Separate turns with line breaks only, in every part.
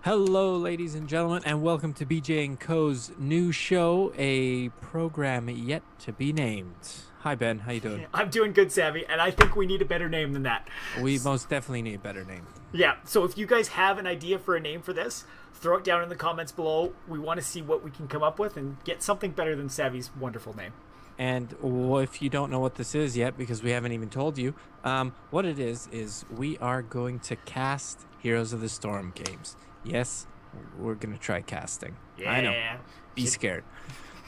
Hello, ladies and gentlemen, and welcome to BJ and Co.'s new show, a program yet to be named. Hi, Ben. How you doing?
I'm doing good, Savi, and I think we need a better name than that.
We most definitely need a better name.
Yeah, so if you guys have an idea for a name for this, throw it down in the comments below. We want to see what we can come up with and get something better than Savi's wonderful name.
And if you don't know what this is yet, because we haven't even told you, what it is we are going to cast Heroes of the Storm games. Yes, we're going to try casting.
Yeah.
I know. Be scared.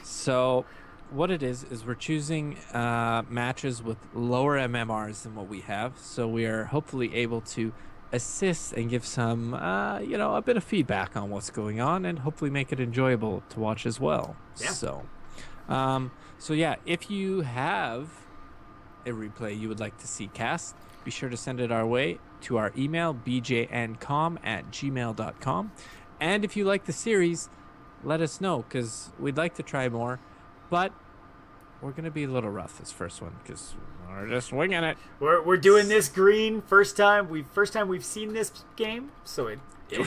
So what it is we're choosing matches with lower MMRs than what we have. So we are hopefully able to assist and give some, a bit of feedback on what's going on and hopefully make it enjoyable to watch as well.
Yeah.
So yeah, if you have a replay you would like to see cast, be sure to send it our way to our email, bjncom@gmail.com. And if you like the series, let us know, because we'd like to try more, but we're going to be a little rough this first one because we're just winging it.
We're doing this green first time we've seen this game, so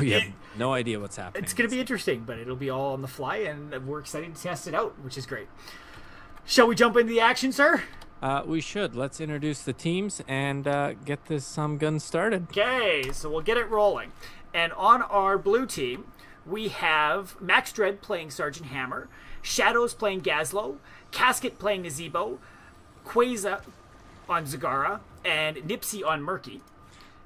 We have no idea what's happening.
it's going to be interesting, but it'll be all on the fly, and we're excited to test it out, which is great. Shall we jump into the action, sir?
We should. Let's introduce the teams and get this gun started.
Okay, so we'll get it rolling. And on our blue team, we have Max Dread playing Sergeant Hammer, Shadows playing Gazlo, Casket playing Nazebo, Queza on Zagara, and Nipsey on Murky.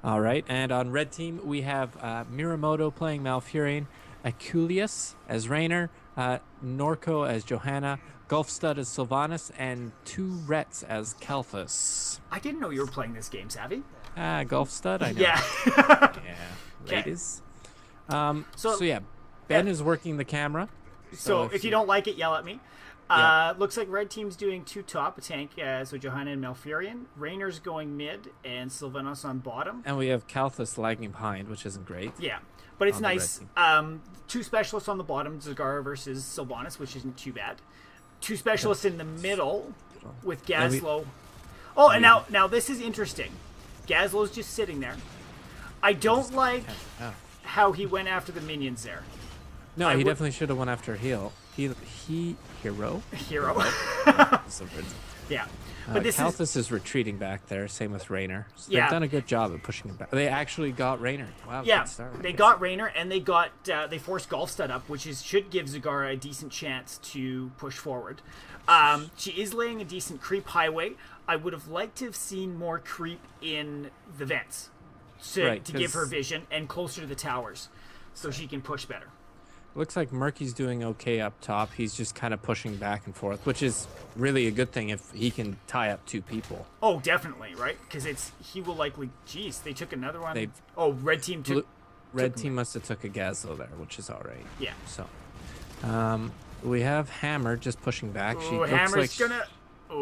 All right, and on red team, we have Miramoto playing Malfurion, Aculius as Raynor, Norco as Johanna, Golfstud as Sylvanas, and two Rets as Kalthus.
I didn't know you were playing this game, Savi.
Golfstud, I know.
Yeah.
Yeah, ladies. So
So
yeah, Ben is working the camera.
So if you don't like it, yell at me.
Yeah.
Looks like red team's doing two top, a tank, so Johanna and Malfurion. Raynor's going mid, and Sylvanas on bottom.
And we have Kalthus lagging behind, which isn't great.
Yeah, but it's
On the red
nice.
team.
Two specialists on the bottom, Zagara versus Sylvanas, which isn't too bad. Two specialists in the middle with Gazlo. And now this is interesting. Gazlo's just sitting there. I don't like how he went after the minions there.
No, he definitely should have went after Hero.
Hero. Yeah.
But Kalthus is retreating back there. Same with Raynor. So
Yeah.
they've done a good job of pushing him back. They actually got Raynor. Wow.
Yeah,
good start.
they got Raynor, and they got they forced Golfstud up, which should give Zagara a decent chance to push forward. She is laying a decent creep highway. I would have liked to have seen more creep in the vents to give her vision and closer to the towers, so she can push better.
Looks like Murky's doing okay up top. He's just kind of pushing back and forth, which is really a good thing if he can tie up two people.
Oh, definitely, right? Because he will likely. Jeez, they took another one. Red team took.
Red team must have took a Gazlo there, which is all right.
Yeah.
So, we have Hammer just pushing back. She looks
Hammer's
like
gonna.
she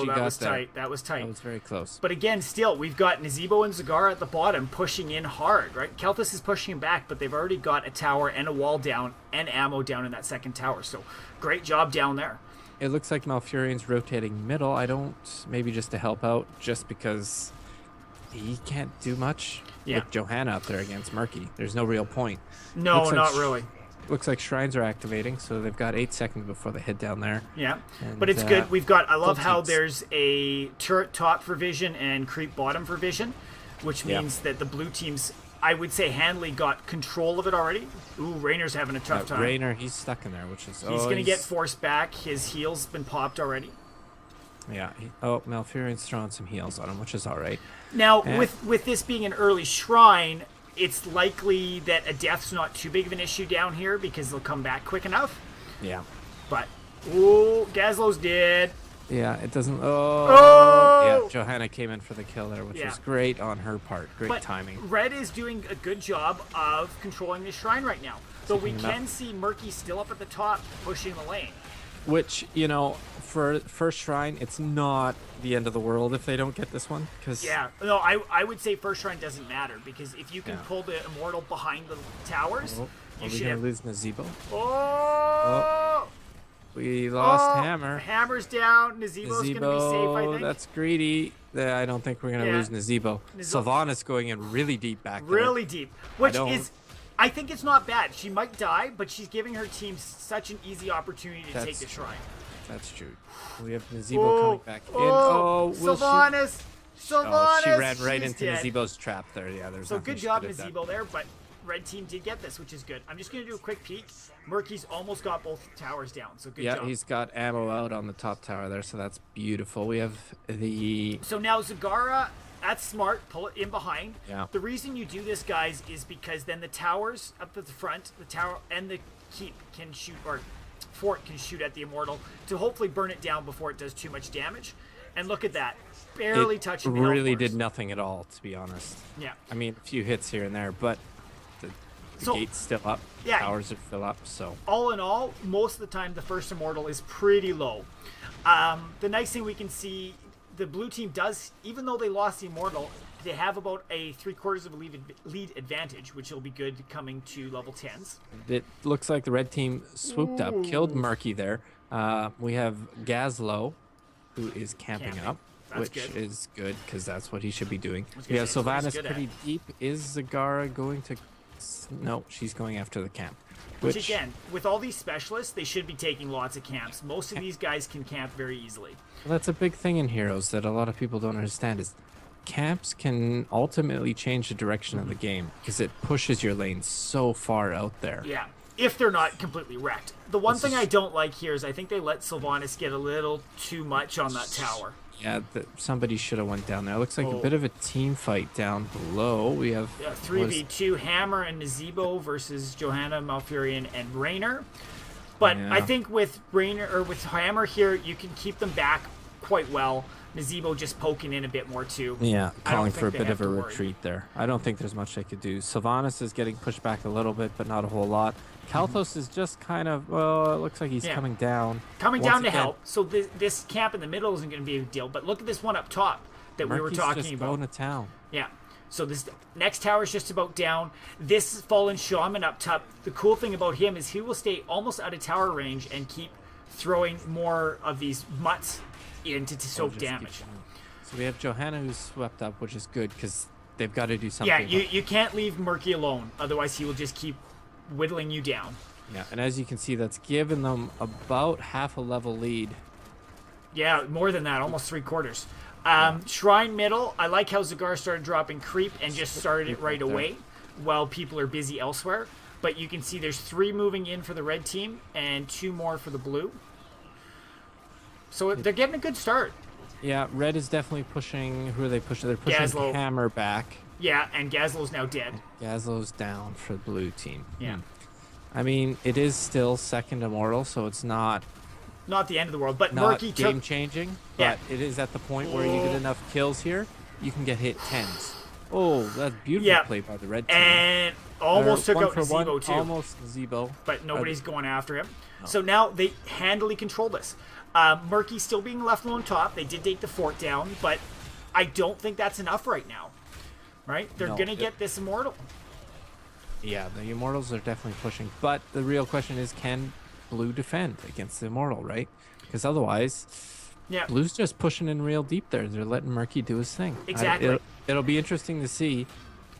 that
got
was
there.
tight. That was tight.
That was very close.
But again, still, we've got Nazebo and Zagara at the bottom pushing in hard, right? Kelthus is pushing him back, but they've already got a tower and a wall down and ammo down in that second tower. So great job down there.
It looks like Malfurion's rotating middle. I don't, maybe just to help out, just because he can't do much with Johanna up there against Murky. There's no real point.
No, not really.
Looks like shrines are activating, so they've got 8 seconds before they head down there.
Yeah,
and,
but it's good. I love how
teams.
there's a turret top for vision and creep bottom for vision, which means that the blue teams, I would say Hanley got control of it already. Ooh, Raynor's having a tough time.
Raynor, he's stuck in there, which is...
He's going to get forced back. His heel's been popped already.
Yeah. Malfurion's throwing some heals on him, which is all right.
Now, with this being an early shrine, it's likely that a death's not too big of an issue down here because they'll come back quick enough.
Yeah.
But, Gazlo's dead.
Yeah, it doesn't...
Oh!
Yeah, Johanna came in for the kill there, which was great on her part. Great timing.
Red is doing a good job of controlling the shrine right now. So we can see Murky still up at the top, pushing the lane.
Which, for first shrine, it's not the end of the world if they don't get this one.
No, I would say first shrine doesn't matter, because if you can pull the Immortal behind the towers, you should
going to lose Nazebo?
Oh!
We lost Hammer.
Hammer's down. Nazebo's going to be safe, I think.
That's greedy. I don't think we're going to lose Nazebo. Sylvanas going in really deep back there.
Really deep. Which is I think it's not bad. She might die, but she's giving her team such an easy opportunity to take the shrine.
That's true. We have Nazebo coming back in.
Oh,
will
Sylvanas! Sylvanas!
Oh, she ran right
She's
into
dead.
Nazebo's trap there. Yeah, there's
So
nothing
good
she
job,
could have done.
Nazebo there, but red team did get this, which is good. I'm just going to do a quick peek. Murky's almost got both towers down, so good job.
Yeah, he's got ammo out on the top tower there, so that's beautiful. We have the...
So now Zagara, that's smart. Pull it in behind.
Yeah.
The reason you do this, guys, is because then the towers up at the front, the tower and the keep can shoot, or fort can shoot at the Immortal to hopefully burn it down before it does too much damage. And look at that. Barely touching the health
really
bars.
did nothing at all, to be honest.
Yeah.
I mean, a few hits here and there, but the gate's still up.
Yeah.
Towers are still up, so...
All in all, most of the time, the first Immortal is pretty low. The nice thing we can see, the blue team does, even though they lost the Immortal, they have about a 3/4 of a lead advantage, which will be good coming to level 10s.
It looks like the red team swooped up, killed Murky there. We have Gazlo, who is camping up,
That's
which
good.
is good, because that's what he should be doing.
gonna
We have
say, that's what he's
Sylvanas
good
pretty
at.
deep. Is Zagara going to... No, she's going after the camp.
Which again, with all these specialists, they should be taking lots of camps. Most of these guys can camp very easily.
Well, that's a big thing in Heroes that a lot of people don't understand is camps can ultimately change the direction of the game because it pushes your lane so far out there.
Yeah, if they're not completely wrecked. The one thing I don't like here is I think they let Sylvanas get a little too much on that tower.
Yeah, somebody should have went down there. It looks like a bit of a team fight down below. We have
3v2 Hammer and Nazebo versus Johanna, Malfurion, and Raynor. But I think with Raynor or with Hammer here, you can keep them back quite well. Nazebo just poking in a bit more too.
Yeah, calling
think
for a
they
bit
have
of a
to worry.
retreat there. I don't think there's much they could do. Sylvanas is getting pushed back a little bit, but not a whole lot. Kalthos is just kind of, well, it looks like he's coming down.
Coming
Once
down to
again,
help. So this camp in the middle isn't going to be a big deal. But look at this one up top that we were
Murky's
talking
just
about.
going to town.
Yeah. So this next tower is just about down. This fallen shaman up top, the cool thing about him is he will stay almost out of tower range and keep throwing more of these mutts in to soak
Just keep
damage.
going. So we have Johanna who's swept up, which is good because they've got to do something.
Yeah,
about
you can't leave Murky alone. Otherwise, he will just keep whittling you down.
Yeah, and as you can see, that's given them about half a level lead.
Yeah, more than that, almost 3/4. Shrine middle, I like how Zagar started dropping creep and just started it right away while people are busy elsewhere. But you can see there's 3 moving in for the red team and 2 more for the blue. So they're getting a good start.
Yeah, red is definitely pushing. Who are they pushing? They're pushing
Gazlo.
Hammer back.
Yeah, and Gazlo's now dead.
Gazlo's down for the blue team.
Yeah.
I mean, it is still second Immortal, so it's not
Not the end of the world, but
not
Murky
game
took...
changing.
Yeah.
But it is at the point where you get enough kills here, you can get hit 10s. Oh, that's beautiful
Yeah.
play by the red team.
And almost took
One
out
for one,
Nazebo too.
Almost Nazebo.
But nobody's going after him. So now they handily control this. Murky's still being left alone top. They did take the fort down, but I don't think that's enough right now. Right? They're
No,
going to get this Immortal.
Yeah, the Immortals are definitely pushing. But the real question is, can Blue defend against the Immortal, right? Because otherwise,
Yeah.
Blue's just pushing in real deep there. They're letting Murky do his thing.
Exactly.
It'll be interesting to see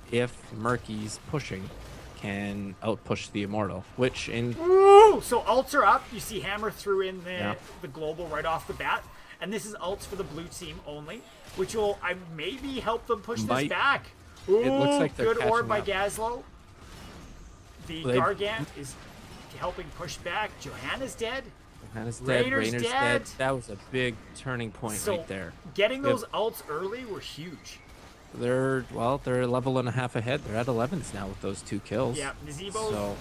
if Murky's pushing can outpush the Immortal, which in...
Ooh, so ults are up. You see Hammer threw in
Yeah.
the global right off the bat. And this is ults for the blue team only, which will maybe help them push this
Might.
back. Ooh,
It looks like they're
good orb by
catching
Gazlo. The
They-
Gargant is helping push back. Johanna's dead.
Hannah's dead,
Raynor's
Raynor's
dead.
dead. That was a big turning point
So
right there.
getting
We have-
those ults early were huge.
They're a level and a half ahead. They're at 11s now with those 2 kills.
Yeah, Nazebo's
So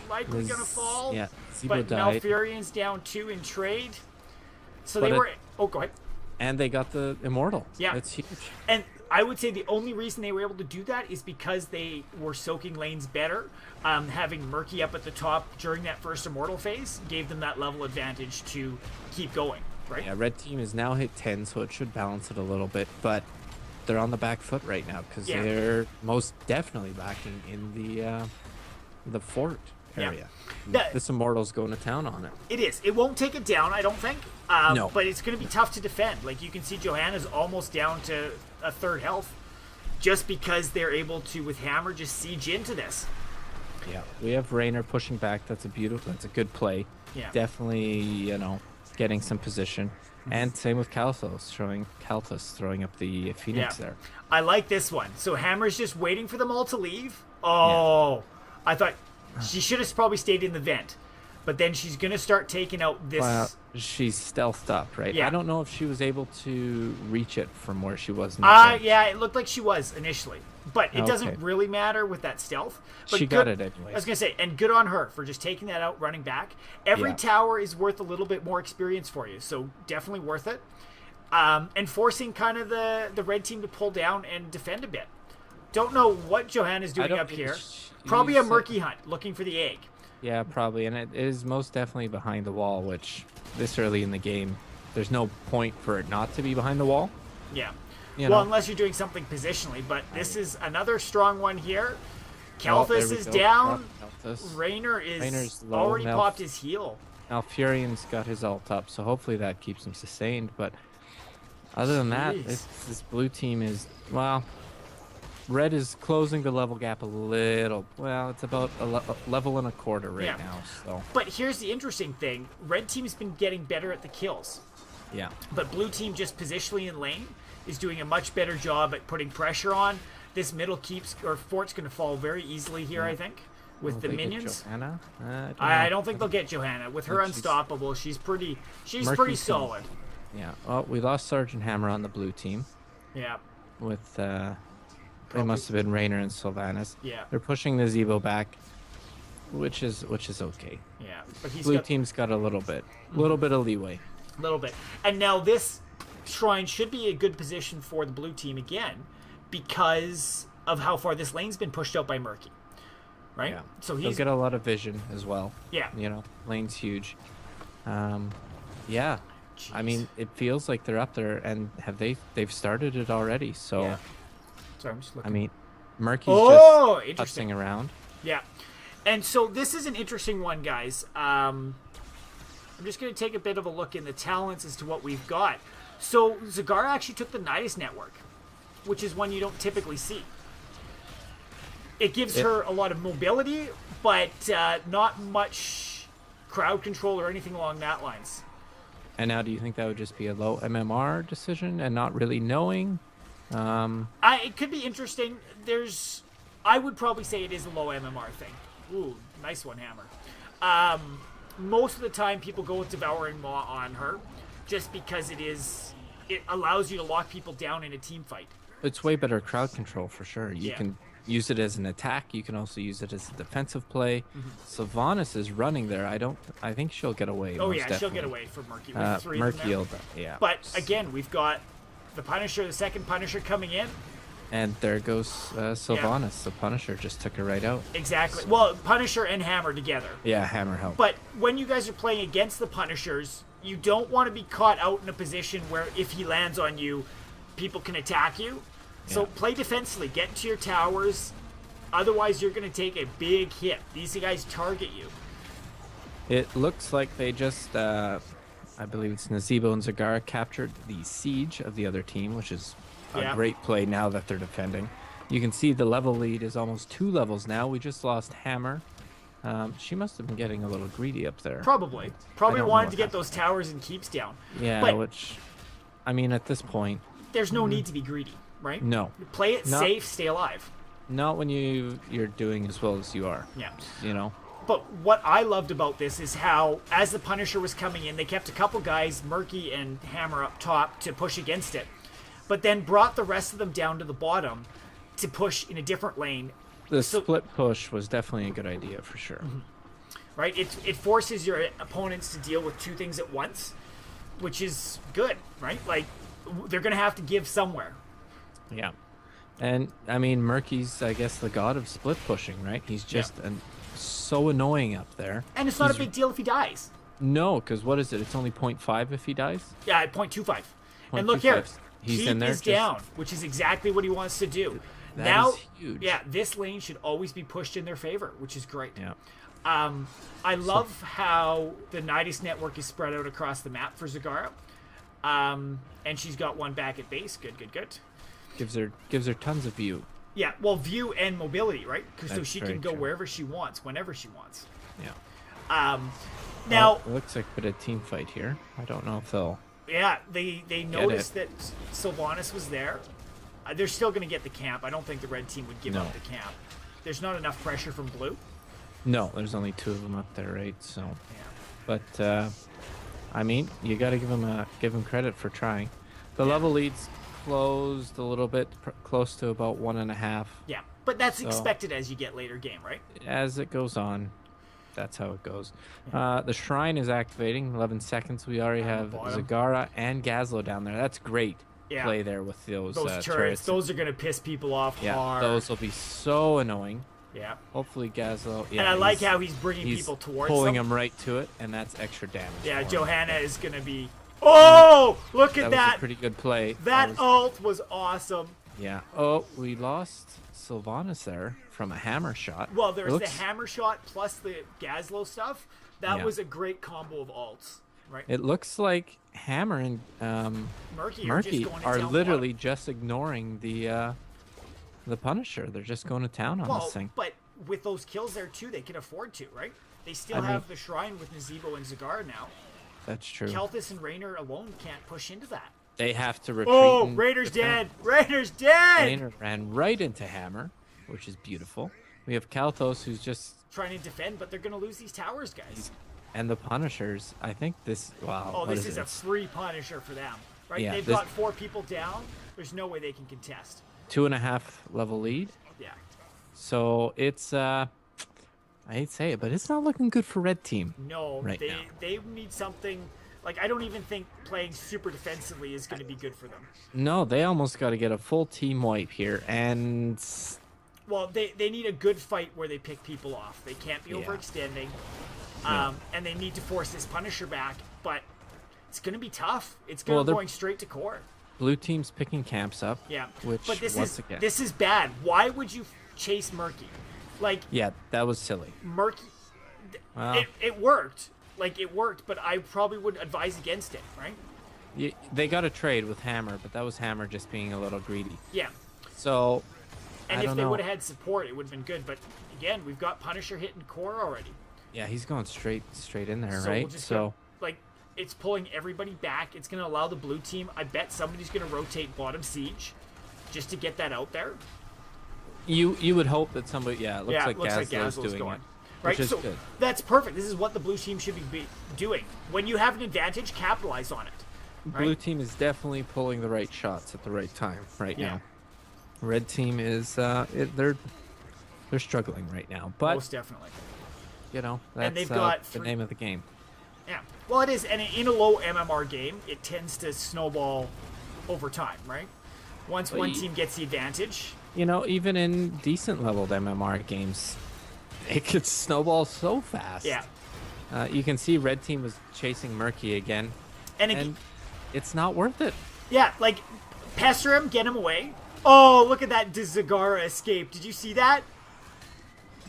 likely gonna fall.
yeah, Zebo
but
died,
Malfurion's down 2 in trade. So
But
they
it-
were. Oh, go ahead.
and they got the Immortal.
Yeah.
That's huge.
And I would say the only reason they were able to do that is because they were soaking lanes better. Having Murky up at the top during that first Immortal phase gave them that level advantage to keep going, right?
Yeah, red team is now hit 10, so it should balance it a little bit, but they're on the back foot right now because
Yeah.
they're most definitely backing in the fort
Yeah.
area.
That-
This Immortal's going to town on it.
It is. It won't take it down, I don't think.
No.
But it's going to be tough to defend. Like, you can see Johanna's almost down to a 3rd health just because they're able to, with Hammer, just siege into this.
Yeah, we have Rainer pushing back. That's a good play.
Yeah.
Definitely, getting some position. And same with Kalthus throwing up the
Yeah.
Phoenix there.
I like this one. So Hammer's just waiting for them all to leave.
Yeah.
Oh, I thought she should have probably stayed in the vent. But then she's going to start taking out this.
Well, she's stealthed up, right?
Yeah.
I don't know if she was able to reach it from where she was in the vent.
Yeah, it looked like she was initially. But it
Okay.
doesn't really matter with that stealth. But
She got it anyways.
I was going to say, and good on her for just taking that out, running back. Every
Yeah.
tower is worth a little bit more experience for you, so definitely worth it. And forcing kind of the red team to pull down and defend a bit. Don't know what Johanna's doing
don't
up
think
here.
she-
Probably
you
a
said-
murky hunt, looking for the egg.
Yeah, probably. And it is most definitely behind the wall, which this early in the game, there's no point for it not to be behind the wall.
Yeah.
You
Well,
know?
unless you're doing something positionally, but this is another strong one here.
Oh, there
Kalthus
we
is
go.
down.
Kalthus.
Rayner's
low.
already
Now-
popped his heel.
Now Furion's got his ult up, so hopefully that keeps him sustained. But other than that,
Jeez.
this blue team is, well, red is closing the level gap a little. Well, it's about a level and a quarter right
Yeah.
now. So
But here's the interesting thing. Red team's been getting better at the kills.
yeah,
But blue team just positionally in lane is doing a much better job at putting pressure on. This middle fort's going to fall very easily here, I think, with
Will
the
they get
minions.
Johanna?
I
know.
don't think they'll get Johanna. With her
But she's-
unstoppable, she's pretty
Murky's gonna-
solid.
Yeah. Well, we lost Sergeant Hammer on the blue team
Yeah.
with it must have been Rainer and Sylvanas.
Yeah.
They're pushing the Zebo back, which is okay.
Yeah. But he's
Blue
got
team's got a little bit of leeway.
a little bit. And now this shrine should be a good position for the blue team again because of how far this lane's been pushed out by Murky. Right?
Yeah.
So
He'll
he's
get a lot of vision as well.
yeah.
Lane's huge. Yeah. I
Jeez.
mean, it feels like they're up there, and they've started it already. So,
Yeah. Sorry, I'm just looking.
I mean, Murky's
Oh,
just
interesting.
putzing around.
Yeah. And so this is an interesting one, guys. I'm just going to take a bit of a look in the talents as to what we've got. So Zagara actually took the Nidus network, which is one you don't typically see. It gives her a lot of mobility, but not much crowd control or anything along that lines.
And now, do you think that would just be a low MMR decision and not really knowing?
It could be interesting. I would probably say it is a low MMR thing. Ooh, nice one, Hammer. Most of the time, people go with Devouring Maw on her, just because it allows you to lock people down in a team fight.
It's way better crowd control for sure. You
Yeah.
can use it as an attack. You can also use it as a defensive play.
Mm-hmm.
Sylvanas is running there. I think she'll get away.
Oh
most
yeah, she'll get
definitely.
away from Murky with three of them
Murky,
there.
yeah.
But again, we've got the Punisher, the second Punisher coming in.
And there goes Sylvanas. The Punisher just took her right out.
Exactly. Well, Punisher and Hammer together.
Yeah, Hammer help.
But when you guys are playing against the Punishers, you don't want to be caught out in a position where if he lands on you, people can attack you. So
Yeah.
play defensively. Get into your towers. Otherwise, you're going to take a big hit. These guys target you.
It looks like they just, I believe it's Nazebo and Zagara captured the siege of the other team, which is a
Yeah.
great play now that they're defending. You can see the level lead is almost 2 levels now. We just lost Hammer. She must have been getting a little greedy up there.
Probably.
I
Probably
don't know
wanted
what
to get
happened.
those towers and keeps down.
Yeah,
But
which, I mean, at this point,
there's no need to be greedy, right?
no.
Play it
No.
safe, stay alive.
Not when you're doing as well as you are.
Yeah.
You know?
But what I loved about this is how, as the Punisher was coming in, they kept a couple guys, Murky and Hammer, up top to push against it, but then brought the rest of them down to the bottom to push in a different lane,
The split push was definitely a good idea for sure.
right? It forces your opponents to deal with two things at once, which is good, right? Like, they're going to have to give somewhere.
Yeah. And, I mean, Murky's, I guess, the god of split pushing, right? He's just so annoying up there.
And it's not a
He's-
big deal if he dies.
No, because what is it? It's only 0.5 if he dies?
Yeah, at 0.25. And look here.
0.25. He's
Keep
in there
is
just-
down, which is exactly what he wants to do.
That
now,
is huge.
yeah, this lane should always be pushed in their favor, which is great.
Yeah.
I love how the Nidus network is spread out across the map for Zagara. And she's got one back at base. Good, good, good.
Gives her tons of view.
Yeah, well, view and mobility, right? So
That's
she
very
can go
true.
wherever she wants, whenever she wants.
Yeah.
Now,
It looks like a bit of team fight here. I don't know if they'll
yeah, they
get
noticed
it.
that Sylvanas was there. They're still going to get the camp. I don't think the red team would give
No.
up the camp. There's not enough pressure from blue.
No, there's only 2 of them up there, right? So,
Yeah.
but I mean, you got to give him credit for trying. The level leads closed a little bit, close to about 1.5.
Yeah, but that's expected as you get later game, right?
As it goes on, that's how it goes. The shrine is activating. 11 seconds. We already have
bottom.
Zagara and Gazlo down there. That's great
Yeah.
play there with those
Turrets, those are going to piss people off
Yeah,
hard.
those will be so annoying.
Yeah.
Hopefully Gazlo. Yeah,
And I like how he's bringing people towards
pulling
them.
them right to it, and that's extra damage.
Yeah,
for him.
Johanna is going to be... Oh! Look at
That was
that!
a pretty good play.
That
was-
ult was awesome.
Yeah. Oh, we lost Sylvanas there from a hammer shot.
Well, there
It
was
looks-
the hammer shot plus the Gazlo stuff. That
Yeah.
was a great combo of ults, right?
It looks like Hammer and
Murky
Murky
just going to
are
town
literally just ignoring the Punisher. They're just going to town on
Well,
this thing.
but with those kills there too, they can afford to, right? They still
I mean-
have the shrine with Nazebo and Zagara now.
That's true.
Keltis and Raynor alone can't push into that.
They have to retreat.
Oh,
and
Raider's
defend.
dead! Raider's dead!
Raynor ran right into Hammer, which is beautiful. We have Kalthos, who's just
Trying to defend, but they're going to lose these towers, guys.
and the Punishers. I think this. Wow.
Oh,
what
this is a
it?
free Punisher for them, right?
Yeah,
They've
this-
got 4 people down. There's no way they can contest.
2.5 level lead.
Yeah.
So it's I hate to say it, but it's not looking good for Red Team.
No,
Right now.
they need something. Like, I don't even think playing super defensively is going to be good for them.
No, they almost got to get a full team wipe here, and
Well, they need a good fight where they pick people off. They can't be
Yeah.
overextending.
No.
And they need to force this Punisher back, but it's going to be tough. It's
Well, they're-
going straight to core.
Blue Team's picking camps up.
Yeah.
Which
but this
once
is
again,
this is bad. Why would you chase Murky? Like,
yeah, that was silly.
Murky,
Well,
it worked. Like, it worked, but I probably would advise against it, right?
they got a trade with Hammer, but that was Hammer just being a little greedy.
Yeah.
So
And
I
if
don't
they
know.
would have had support, it would have been good. But again, we've got Punisher hitting core already.
Yeah, he's going straight in there,
So
right?
we'll just
So
like, it's pulling everybody back. It's going to allow the blue team. I bet somebody's going to rotate bottom siege just to get that out there.
you would hope that somebody, yeah, it looks
Yeah,
like
it looks like
Gazlo's
Gazlo's
doing
going.
it,
Right,
which is
so
good.
that's perfect. This is what the blue team should be doing. When you have an advantage, capitalize on it. Right?
Blue Team is definitely pulling the right shots at the right time right
Yeah.
now. Red Team is they're struggling right now, but
Most definitely.
you know
And
that's
they've got
the name of the game.
Yeah. Well, it is, and in a low MMR game, it tends to snowball over time, right? Once
Well,
one
you-
team gets the advantage.
You know, even in decent leveled MMR games, it could snowball so fast.
Yeah.
You can see Red Team was chasing Murky again,
And,
and it's not worth it.
yeah, like, pester him, get him away. Oh, look at that Zagara escape. Did you see that?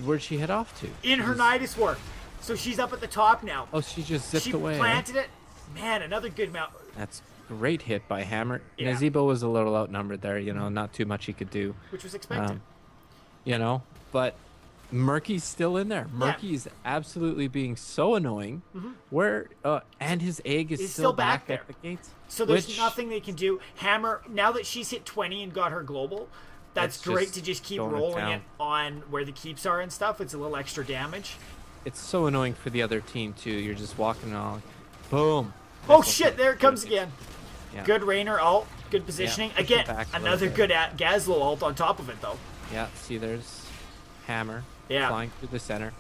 Where'd she head off to?
In her Nidus work. So she's up at the top now.
Oh, she just zipped
she
away.
planted it. Man, another good mount.
That's great hit by Hammer.
Yeah.
Nazebo was a little outnumbered there. You know, not too much he could do.
Which was expected.
You know, but Murky's still in there. Murky is absolutely being so annoying. Where and his egg is
He's
still
still back
back at
there.
the gates.
So there's
which-
nothing they can do. Hammer, now that she's hit 20 and got her global, that's
It's
great
just
to just keep
going to
rolling
town.
it on where the keeps are and stuff. It's a little extra damage.
It's so annoying for the other team too. You're just walking along, boom.
Oh
Missile
shit,
hit.
there it comes again.
Yeah.
Good Raynor ult, good positioning.
push it
Again,
back a little
another
bit.
good Gazlo ult on top of it though.
Yeah. See, there's Hammer
Yeah.
flying through the center,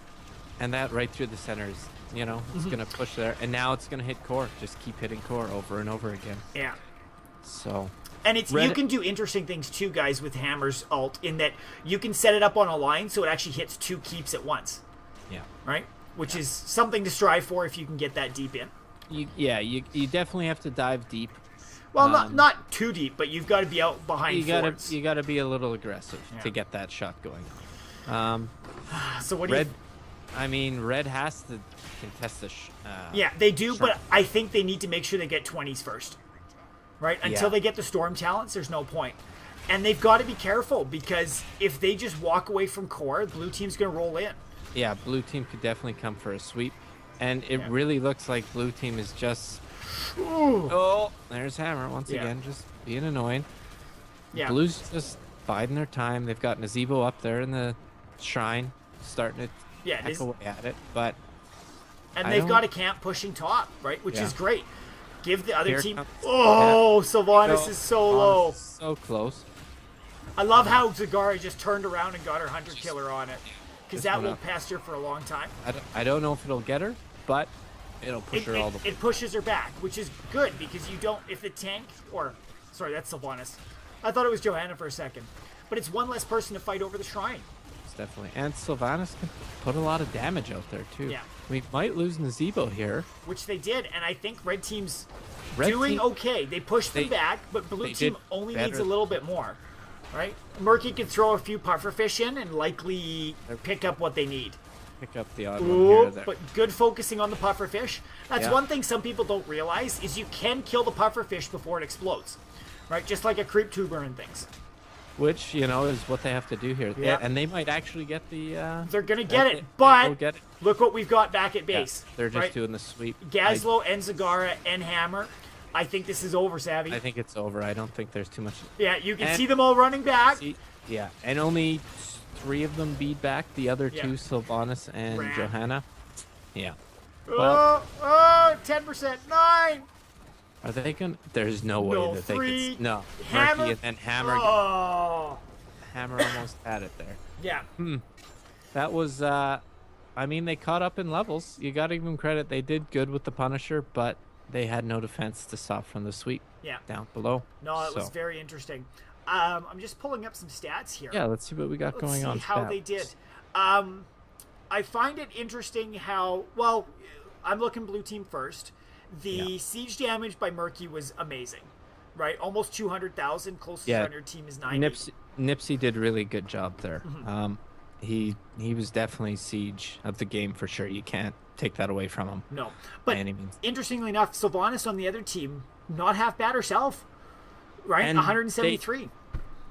and that right through the center is, you know, it's gonna push there, and now it's gonna hit core. Just keep hitting core over and over again.
Yeah.
So
And it's
Red-
you can do interesting things too, guys, with Hammer's ult in that you can set it up on a line so it actually hits 2 keeps at once,
yeah.
right? Which is something to strive for if you can get that deep in.
You definitely have to dive deep.
Well, not too deep, but you've got to be out behind
You gotta
forts.
be a little aggressive
Yeah.
to get that shot going.
So what do
Red,
you?
I mean, Red has to contest the.
Yeah, they do,
Sure.
but I think they need to make sure they get 20s first, right? Until
Yeah.
they get the storm talents, there's no point. And they've got to be careful, because if they just walk away from core, blue team's going to roll in.
Yeah, blue team could definitely come for a sweep. And it
Yeah.
really looks like blue team is just...
Ooh.
Oh, there's Hammer once
Yeah.
again, just being annoying.
Yeah.
Blue's just biding their time. They've got Nazebo up there in the shrine, starting to
Yeah,
peck away at it. But
and
I
they've
don't-
got a camp pushing top, right? Which
Yeah.
is great. Give the other
Here
team...
comes-
Oh, Sylvanas
No,
is so low.
so close.
I love how Zagara just turned around and got her hunter killer on it, because
Just
that
went
will
up.
pest her for a long time.
I don't know if it'll get her, but it'll push
It,
her all the way.
it pushes her back, which is good, because you don't... If the tank... Or, sorry, that's Sylvanas. I thought it was Johanna for a second. But it's one less person to fight over the shrine.
It's definitely. And Sylvanas can put a lot of damage out there, too.
Yeah.
We might lose Nazebo here.
Which they did, and I think red team's
Red
doing
team-
okay. They pushed them
they-
back, but blue
they
team
did
only
better.
needs a little bit more. Right? Murky can throw a few pufferfish in and likely pick up what they need.
Pick up the odd one here or
Ooh,
there.
but good focusing on the pufferfish. That's
Yeah.
one thing some people don't realize, is you can kill the pufferfish before it explodes. Right? Just like a creep tuber and things.
Which, you know, is what they have to do here.
Yeah.
And they might actually get the...
They're going to get
they-
it,
they
but
will get it.
look what we've got back at
Yeah,
base.
they're just
right?
doing the sweep.
Gazlo and Zagara and Hammer. I think this is over, Savi.
I think it's over. I don't think there's too much...
Yeah, you can
And-
see them all running back.
Yeah, and only 3 of them beat back. The other
Yeah.
2, Sylvanas and
Ran.
Johanna. Yeah. Well,
Oh, 10%, 9.
are they going to... There's no way
No,
that they
3.
could... No.
Hammer.
Murky and then Hammer.
Oh,
Hammer almost had it there.
yeah.
That was... I mean, they caught up in levels. You got to give them credit. They did good with the Punisher, but they had no defense to stop from the sweep
Yeah.
down below.
No, it was
So,
very interesting. I'm just pulling up some stats here.
yeah, let's see what we got
Let's
going
see
on.
how they did. I find it interesting how... Well, I'm looking blue team first. The
Yeah.
siege damage by Murky was amazing. Right? Almost 200,000. Closest
Yeah.
on your team is 90.
Nipsey did really good job there.
Mm-hmm.
He was definitely siege of the game for sure. You can't take that away from him
No.
by
But
any means.
interestingly enough, Sylvanas on the other team, not half bad herself. Right?
And
173.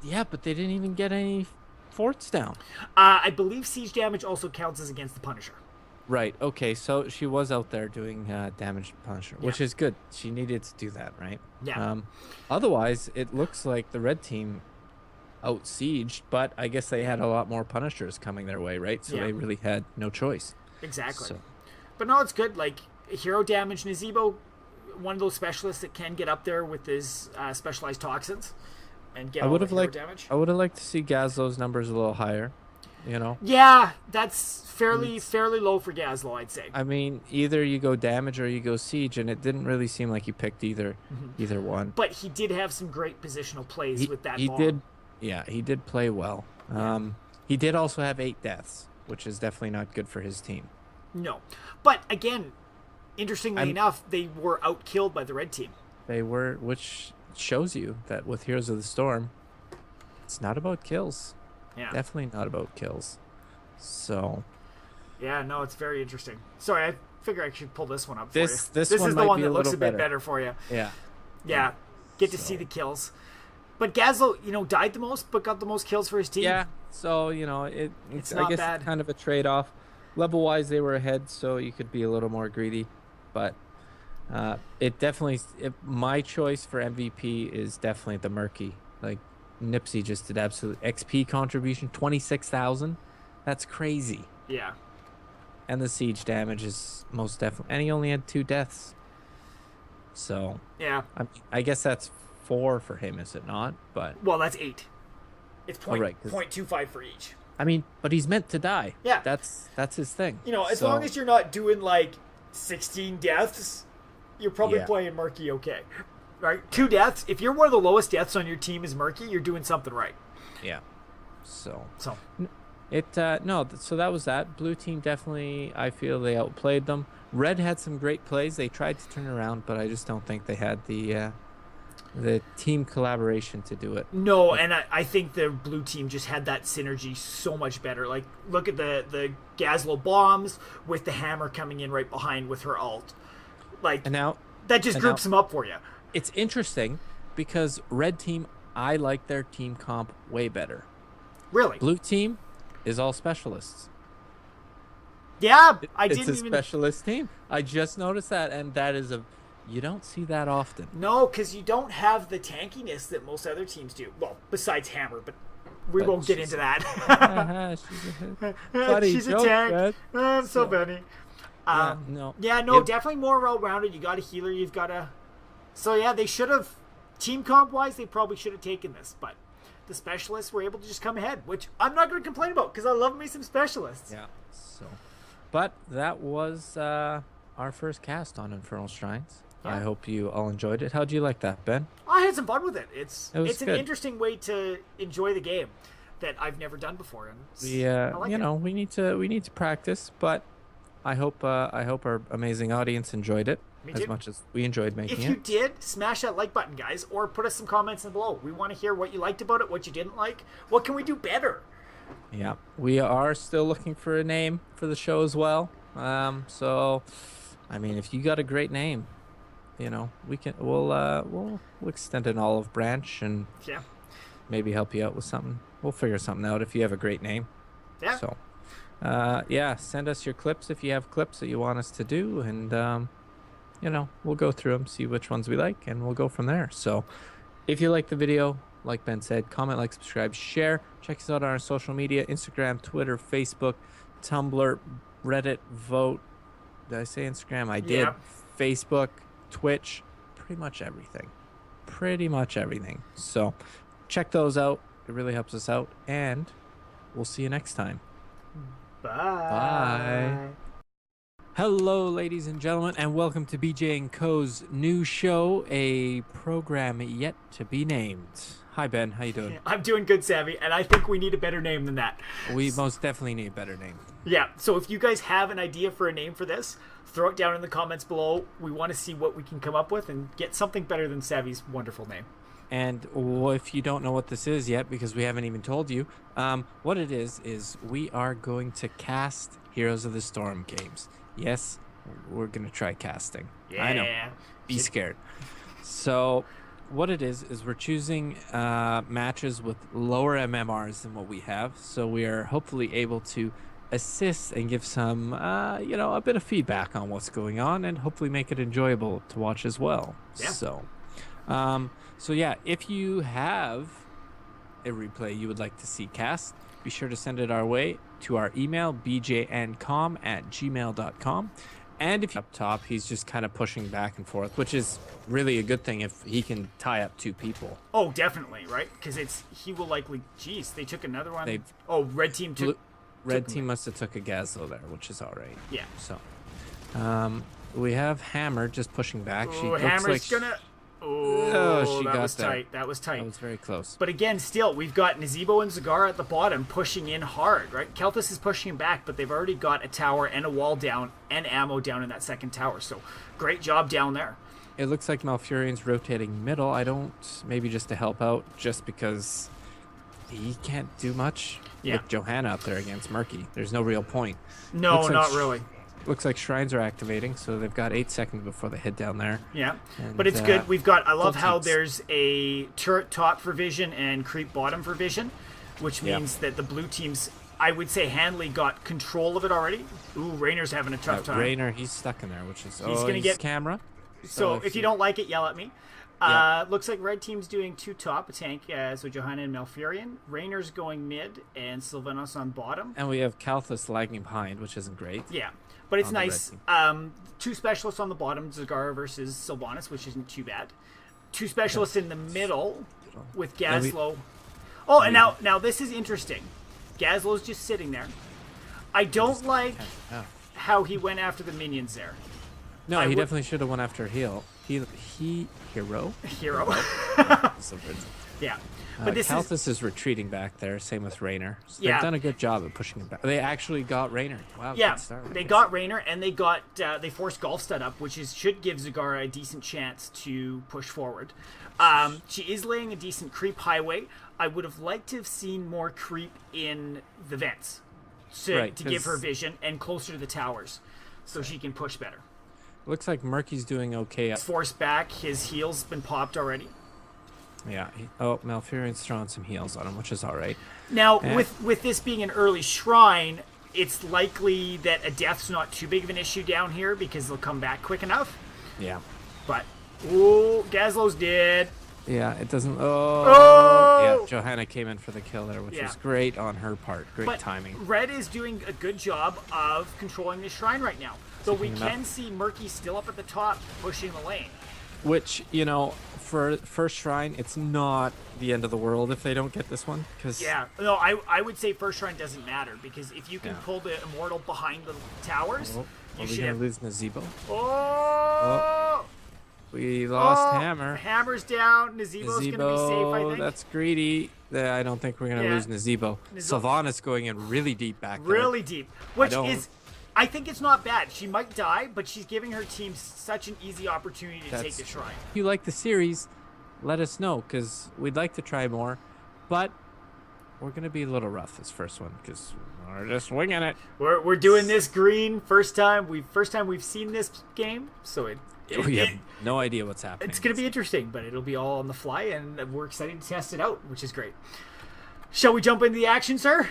Yeah, but they didn't even get any forts down.
I believe siege damage also counts as against the Punisher.
Right. Okay. So she was out there doing damage to Punisher, which
Yeah.
is good. She needed to do that, right?
Yeah.
Otherwise, it looks like the red team out sieged, but I guess they had a lot more Punishers coming their way, right? So
Yeah.
they really had no choice.
Exactly.
So,
But no, it's good. Like, hero damage, Nazebo, one of those specialists that can get up there with his specialized toxins and get
I
all
would
the
have
hero
liked.
damage.
I would have liked to see Gazlo's numbers a little higher. You know.
Yeah, that's fairly low for Gazlo, I'd say.
I mean, either you go damage or you go siege, and it didn't really seem like you picked either one.
But he did have some great positional plays with that
he
bomb.
did, yeah, he did play well. He did also have 8 deaths, which is definitely not good for his team.
No. But again, interestingly
I'm-
enough, they were outkilled by the red team.
They were, which shows you that with Heroes of the Storm, it's not about kills.
Yeah.
Definitely not about kills. So
Yeah, no, it's very interesting. Sorry, I figure I should pull this one up
This-
for you.
this
This
one
is the
might
one
be
that
a
looks a
little
bit
better.
better for you.
yeah,
Yeah. Get to
So-
see the kills. But Gazlo, died the most, but got the most kills for his team.
yeah. So it's I
not
guess
bad.
it's kind of a trade-off. Level-wise, they were ahead, so you could be a little more greedy. But it definitely, my choice for MVP is definitely the Murky. Like Nipsey just did absolute XP contribution, 26,000. That's crazy.
Yeah.
And the siege damage is most definitely, and he only had 2 deaths. So
Yeah.
I guess that's 4 for him, is it not? But
Well, that's 8. It's
right,
0.25 for each.
I mean, but he's meant to die.
Yeah.
That's his thing.
As
So,
long as you're not doing like 16 deaths, you're probably
Yeah.
playing Murky okay. Right? 2 deaths. If you're one of the lowest deaths on your team is Murky, you're doing something right.
yeah. So
So,
so that was that. Blue team definitely, I feel they outplayed them. Red had some great plays. They tried to turn around, but I just don't think they had the team collaboration to do it.
no, and I think the blue team just had that synergy so much better. Like, look at the Gazlo bombs with the hammer coming in right behind with her ult. Like,
And now
that just
and
groups them up for you.
it's interesting because red team I like their team comp way better.
Really?
Blue team is all specialists.
Yeah, I
It's
didn't
a
even.
specialist team. I just noticed that, and that is you don't see that often.
No, because you don't have the tankiness that most other teams do. Well, besides Hammer, but we
But
won't get
she's
into that.
she's a funny
She's a
joke,
tank.
man.
I'm so funny.
Yeah, no.
Yeah, no, definitely more well-rounded. You got a healer. You've got a. So yeah, they should have, team comp-wise, they probably should have taken this, but the specialists were able to just come ahead, which I'm not going to complain about because I love me some specialists.
Yeah. So, but that was our first cast on Infernal Shrines.
Yeah.
I hope you all enjoyed it. How'd you like that, Ben?
I had some fun with it. It's
was
an
good.
interesting way to enjoy the game that I've never done before, and I like
You
it.
know, we need to practice, but I hope our amazing audience enjoyed it
Me
as
too.
much as we enjoyed making
If you
it.
did, smash that like button, guys, or put us some comments in below. We want to hear what you liked about it, what you didn't like. What can we do better?
Yeah, we are still looking for a name for the show as well. So, I mean, if you got a great name, you know, we'll extend an olive branch and
Yeah.
maybe help you out with something. We'll figure something out if you have a great name.
Yeah.
So, yeah, send us your clips if you have clips that you want us to do, and you know, we'll go through them, see which ones we like, and we'll go from there. So, if you like the video, like Ben said, comment, like, subscribe, share. Check us out on our social media: Instagram, Twitter, Facebook, Tumblr, Reddit, Vote. Did I say Instagram? I did.
Yep.
Facebook, Twitch, pretty much everything. Pretty much everything. So, check those out. It really helps us out, and we'll see you next time.
Bye.
Bye. Hello, ladies and gentlemen, and welcome to BJ & Co.'s new show, a program yet to be named. Hi, Ben. How you doing?
I'm doing good, Savi, and I think we need a better name than that.
We most definitely need a better name.
Yeah, so if you guys have an idea for a name for this, throw it down in the comments below. We want to see what we can come up with and get something better than Savi's wonderful name.
And if you don't know what this is yet, because we haven't even told you, what it is we are going to cast Heroes of the Storm games. Yes, we're going to try casting.
Yeah.
I know. Be scared. So what it is we're choosing matches with lower MMRs than what we have. So we are hopefully able to assist and give some, you know, a bit of feedback on what's going on and hopefully make it enjoyable to watch as well.
Yeah.
So yeah, if you have a replay you would like to see cast, be sure to send it our way to our email, bjncom@gmail.com. And if up top, he's just kind of pushing back and forth, which is really a good thing if he can tie up two people.
Oh, definitely, right? Because he will likely. Geez, they took another one.
They-
Red team took.
Red team must have took a Gazlo there, which is all right.
Yeah.
So, we have Hammer just pushing back. She
Oh,
looks
Hammer's
like
gonna.
she
that
got
was
there.
tight. That was tight.
That was very close.
But again, still, we've got Nazebo and Zagara at the bottom pushing in hard, right? Kelthus is pushing him back, but they've already got a tower and a wall down and ammo down in that second tower. So great job down there.
It looks like Malfurion's rotating middle. I don't, maybe just to help out, just because he can't do much with Johanna up there against Murky. There's no real point.
No,
Looks like
not really.
Looks like shrines are activating, so they've got 8 seconds before they head down there.
Yeah,
And,
but it's good. We've got. I love
full
how
teams.
there's a turret top for vision and creep bottom for vision, which means that the blue teams. I would say Hanley got control of it already. Ooh, Rainer's having a tough time.
Raynor, he's stuck in there, which is
gonna get-
camera.
So if you don't like it, yell at me. Looks like red team's doing two top, a tank, so Johanna and Malfurion. Rainer's going mid, and Sylvanos on bottom.
And we have Kalthus lagging behind, which isn't great.
Yeah, but it's
On the red
nice.
team.
Two specialists on the bottom, Zagara versus Sylvanas, which isn't too bad. Two specialists in the middle with Gazlo. And now this is interesting. Gazlo's just sitting there. I don't like how he went after the minions there.
No, he definitely should have went after Hero.
Hero.
So
Yeah. But this
Kalthus is retreating back there. Same with Raynor. So
Yeah.
they've done a good job of pushing him back. They actually got Raynor. Wow.
Yeah,
good start.
they got Raynor and they got they forced Golf Stud up, which should give Zagara a decent chance to push forward. She is laying a decent creep highway. I would have liked to have seen more creep in the vents to give her vision and closer to the towers, so she can push better.
Looks like Murky's doing okay.
Force back, his heal's been popped already.
Yeah. Oh, Malfurion's throwing some heals on him, which is all right.
Now,
And,
with this being an early shrine, it's likely that a death's not too big of an issue down here because they'll come back quick enough.
yeah.
But, ooh, Gazlo's dead.
Yeah, it doesn't.
Oh!
Yeah, Johanna came in for the kill there, which
Yeah.
was great on her part. Great
But
timing.
Red is doing a good job of controlling the shrine right now. Though we
Keeping him up.
can see Murky still up at the top, pushing the lane.
Which, for first shrine, it's not the end of the world if they don't get this one. Cause,
Yeah, no, I would say first shrine doesn't matter because if you can
Yeah.
pull the immortal behind the towers,
Oh,
you
are we
should
going
have.
to lose Nazebo?
Oh!
We lost
Oh,
Hammer.
Hammer's down. Nazebo's going to be safe, I think.
That's greedy. I don't think we're going to
Yeah.
lose Nazebo. Sylvanas going in really deep back there.
Really deep. Which
don't-
is, I think it's not bad. She might die, but she's giving her team such an easy opportunity to take
That's
the shrine.
If you like the series, let us know, because we'd like to try more. But we're going to be a little rough this first one, because we're just winging it.
We're doing this green first time we've seen this game, so
We have no idea what's happening.
it's going to be interesting, but it'll be all on the fly, and we're excited to test it out, which is great. Shall we jump into the action, sir?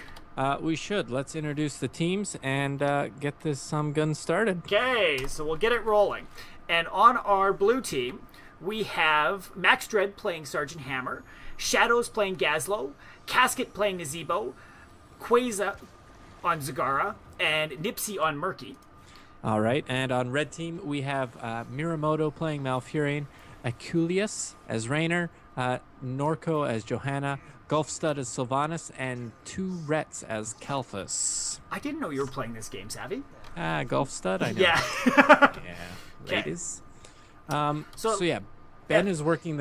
We should. Let's introduce the teams and get this gun started.
Okay, so we'll get it rolling. And on our blue team, we have Max Dread playing Sergeant Hammer, Shadows playing Gazlo, Casket playing Nazebo, Queza on Zagara, and Nipsey on Murky.
All right, and on red team, we have Miramoto playing Malfurion, Aculius as Raynor, Norco as Johanna, Golfstud as Sylvanas, and 2 Rets as Kalthus.
I didn't know you were playing this game, Savi.
Golfstud, I know.
Yeah.
Yeah,
Okay.
ladies.
So-
So yeah, Ben is working the